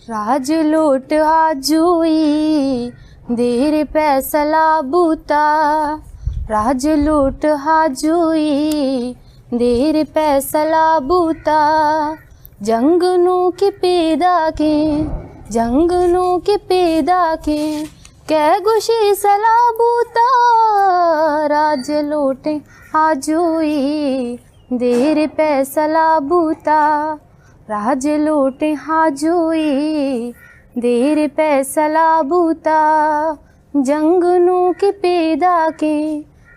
राज लोट हाजुई देर पैसला बूता, राज लोट हाजुई देर पैसला बूता। जंगनू की पैदा के जंगनू की पैदा के कै गुशी सला बूता, राज लोटे हाजुई देर पैसला बूता, राज लोटे हाजुई देर पैसला बूता। जंगनू की पैदा के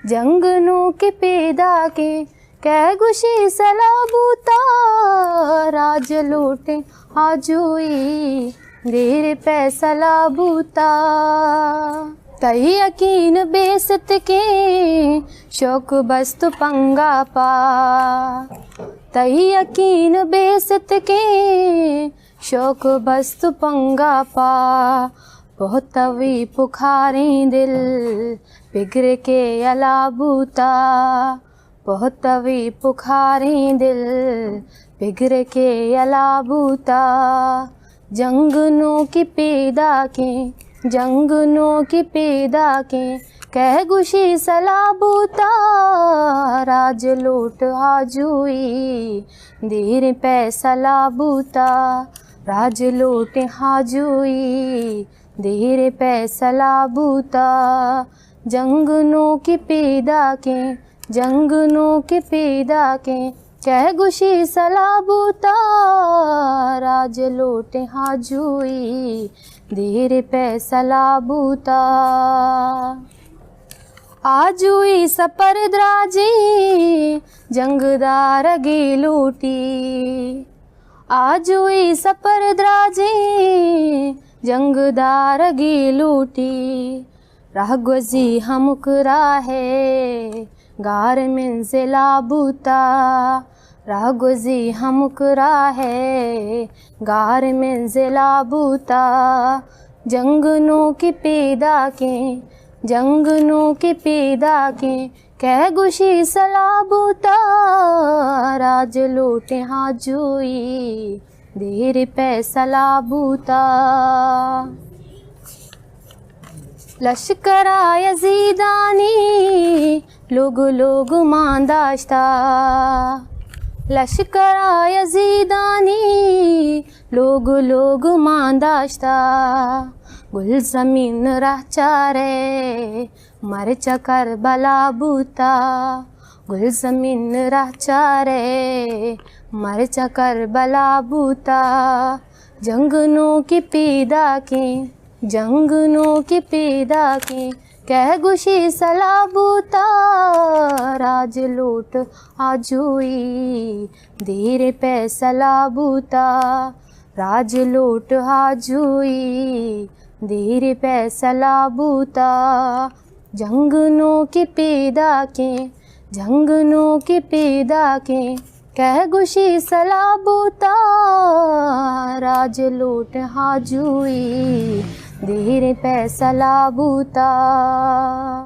जंगनू की पैदा के कै गुशी सला बूता, राज लोटे हाजुई देर पैसला बूता। तई यकीन बेसत के शौक बस्त पंगा पा, तई यकीन बेसत के शौक बस्त पंगा पा। बहुत तवी पुखारें दिल बिगड़ के अला बूता, बहुत तवी पुखारें दिल बिगड़ के अला बूता। जंगनू की पैदा के जंगनू की पैदा के कै गुशी सला बूता, राज लोट हाजुई देर पैसला बूता, राज लोट हाजुई देर पैसला बूता। जंगनू की पैदा के जंगनू की पैदा के कै गुशी सला बूता, राज लोटे हाजुई देर पैसला बूता। आजुई सपर द्राजी जंगदार गे लूटी, आजुई सपर द्राजी जंगदार गे लूटी। रागवजी हमकरा है गार मंजिला बूता, रागवजी हमकरा है गार मंजिला बूता। जंगनू की पैदा के जंगनू की पैदा के कै गुशी सला बूता, राज लोटे हाजुई देर पैसला बूता। लश्करा यजीदानी लोग लोग मांदाश्ता, लश्करा यजीदानी लोग लोग मांदाश्ता। गुल ज़मीन राह चारे मर चकर बला बूता, गुल ज़मीन राह चारे मर चकर बला बूता। जंगनू की पैदा के जंगनू की पैदा के कै गुशी सला बूता, राज लोट हाजुई देर पैसला बूता, राज लोट हाजुई देर पैसला बूता। जंगनू की पैदा के जंगनू की पैदा के कै गुशी सला बूता, राज लोट हाजुई देर पैसला बूता।